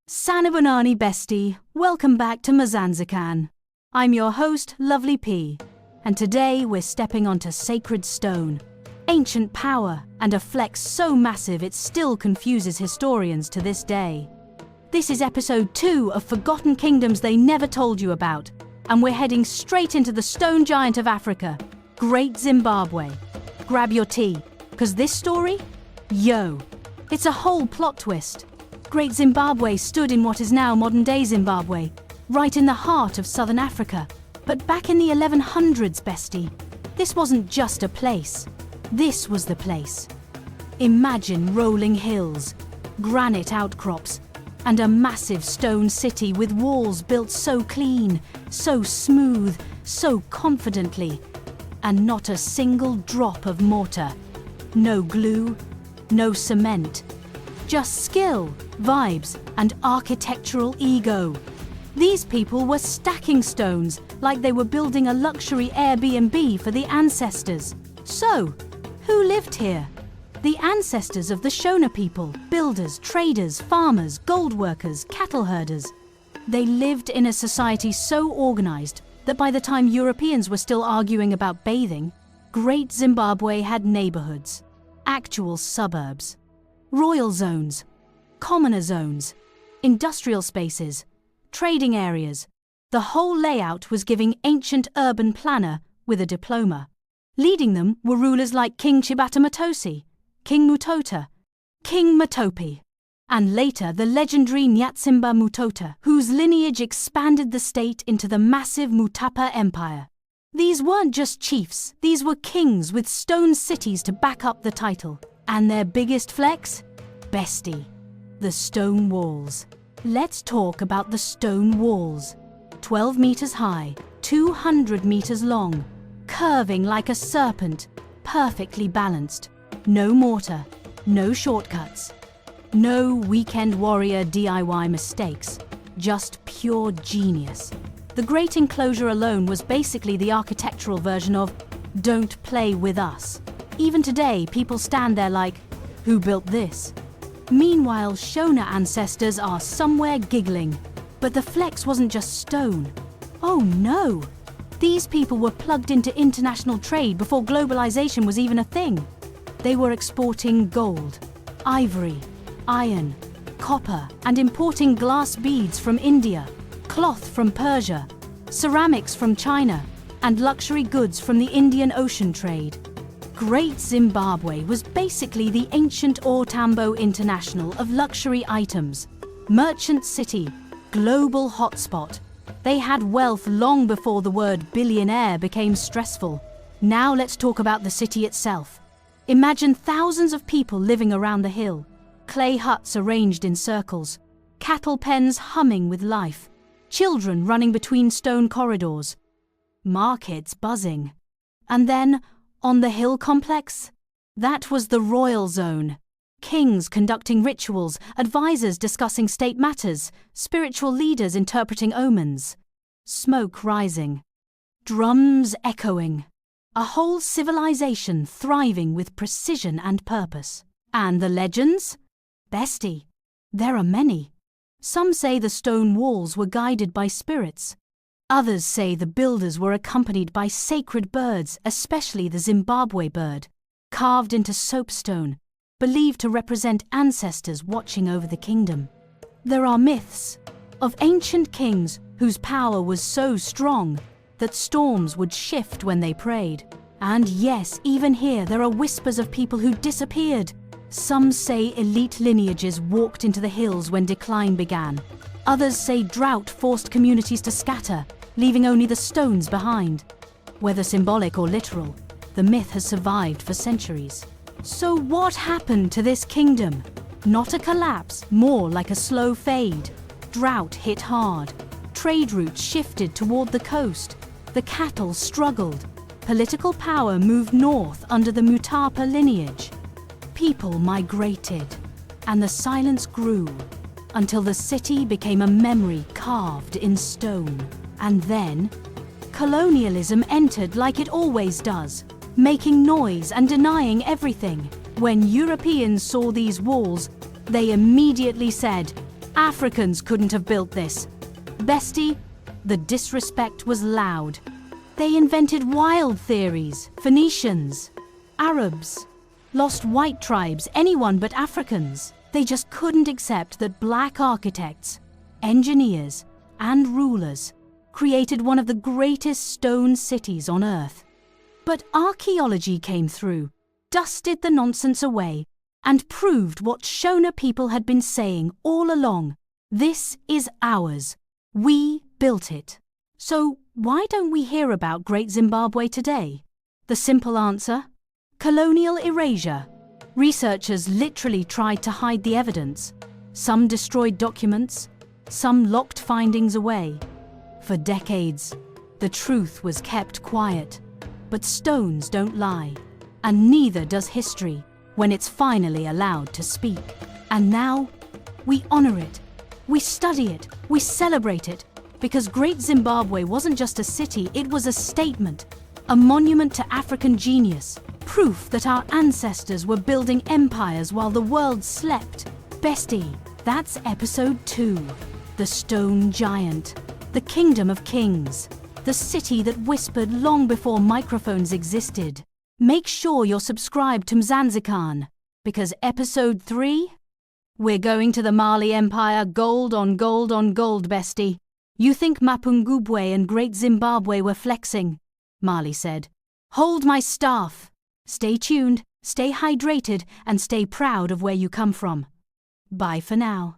Sanibonani bestie, welcome back to Mazanzican. I'm your host, Lovely P, and today we're stepping onto sacred stone, ancient power, and a flex so massive it still confuses historians to this day. This is episode 2 of Forgotten Kingdoms They Never Told You About, and we're heading straight into the stone giant of Africa, Great Zimbabwe. Grab your tea, because this story? It's a whole plot twist. Great Zimbabwe stood in what is now modern-day Zimbabwe, right in the heart of southern Africa. But back in the 1100s, bestie, this wasn't just a place. This was the place. Imagine rolling hills, granite outcrops, and a massive stone city with walls built so clean, so smooth, so confidently, and not a single drop of mortar. No glue, no cement. Just skill, vibes, and architectural ego. These people were stacking stones like they were building a luxury Airbnb for the ancestors. So, who lived here? The ancestors of the Shona people, builders, traders, farmers, gold workers, cattle herders. They lived in a society so organized that by the time Europeans were still arguing about bathing, Great Zimbabwe had neighborhoods, actual suburbs, royal zones, commoner zones, industrial spaces, trading areas. The whole layout was giving ancient urban planner with a diploma. Leading them were rulers like King Chibata Matosi, King Mutota, King Matopi, and later the legendary Nyatsimba Mutota, whose lineage expanded the state into the massive Mutapa Empire. These weren't just chiefs, these were kings with stone cities to back up the title. And their biggest flex? Bestie, the stone walls. Let's talk about the stone walls. 12 meters high, 200 meters long, curving like a serpent, perfectly balanced. No mortar, no shortcuts, no weekend warrior DIY mistakes, just pure genius. The great enclosure alone was basically the architectural version of "Don't play with us." Even today, people stand there like, who built this? Meanwhile, Shona ancestors are somewhere giggling. But the flex wasn't just stone. Oh no! These people were plugged into international trade before globalization was even a thing. They were exporting gold, ivory, iron, copper, and importing glass beads from India, cloth from Persia, ceramics from China, and luxury goods from the Indian Ocean trade. Great Zimbabwe was basically the ancient Tambo International of luxury items. Merchant city, global hotspot. They had wealth long before the word billionaire became stressful. Now let's talk about the city itself. Imagine thousands of people living around the hill, clay huts arranged in circles, cattle pens humming with life, children running between stone corridors, markets buzzing. And then, on the hill complex, that was the royal zone. Kings conducting rituals, advisors discussing state matters, spiritual leaders interpreting omens. Smoke rising, drums echoing. A whole civilization thriving with precision and purpose. And the legends? Bestie, there are many. Some say the stone walls were guided by spirits. Others say the builders were accompanied by sacred birds, especially the Zimbabwe bird, carved into soapstone, believed to represent ancestors watching over the kingdom. There are myths of ancient kings whose power was so strong that storms would shift when they prayed. And yes, even here there are whispers of people who disappeared. Some say elite lineages walked into the hills when decline began. Others say drought forced communities to scatter, leaving only the stones behind. Whether symbolic or literal, the myth has survived for centuries. So what happened to this kingdom? Not a collapse, more like a slow fade. Drought hit hard. Trade routes shifted toward the coast. The cattle struggled. Political power moved north under the Mutapa lineage. People migrated, and the silence grew until the city became a memory carved in stone. And then, colonialism entered like it always does, making noise and denying everything. When Europeans saw these walls, they immediately said, Africans couldn't have built this. Bestie, the disrespect was loud. They invented wild theories, Phoenicians, Arabs, lost white tribes, anyone but Africans. They just couldn't accept that black architects, engineers, and rulers created one of the greatest stone cities on Earth. But archaeology came through, dusted the nonsense away, and proved what Shona people had been saying all along. This is ours. We built it. So why don't we hear about Great Zimbabwe today? The simple answer? Colonial erasure. Researchers literally tried to hide the evidence. Some destroyed documents, some locked findings away. For decades, the truth was kept quiet. But stones don't lie, and neither does history when it's finally allowed to speak. And now, we honor it, we study it, we celebrate it, because Great Zimbabwe wasn't just a city, it was a statement, a monument to African genius, proof that our ancestors were building empires while the world slept. Bestie, that's episode 2. The Stone Giant, the Kingdom of Kings, the city that whispered long before microphones existed. Make sure you're subscribed to Mzansikan, because episode 3? We're going to the Mali Empire, gold on gold on gold, bestie. You think Mapungubwe and Great Zimbabwe were flexing? Mali said. Hold my staff. Stay tuned, stay hydrated, and stay proud of where you come from. Bye for now.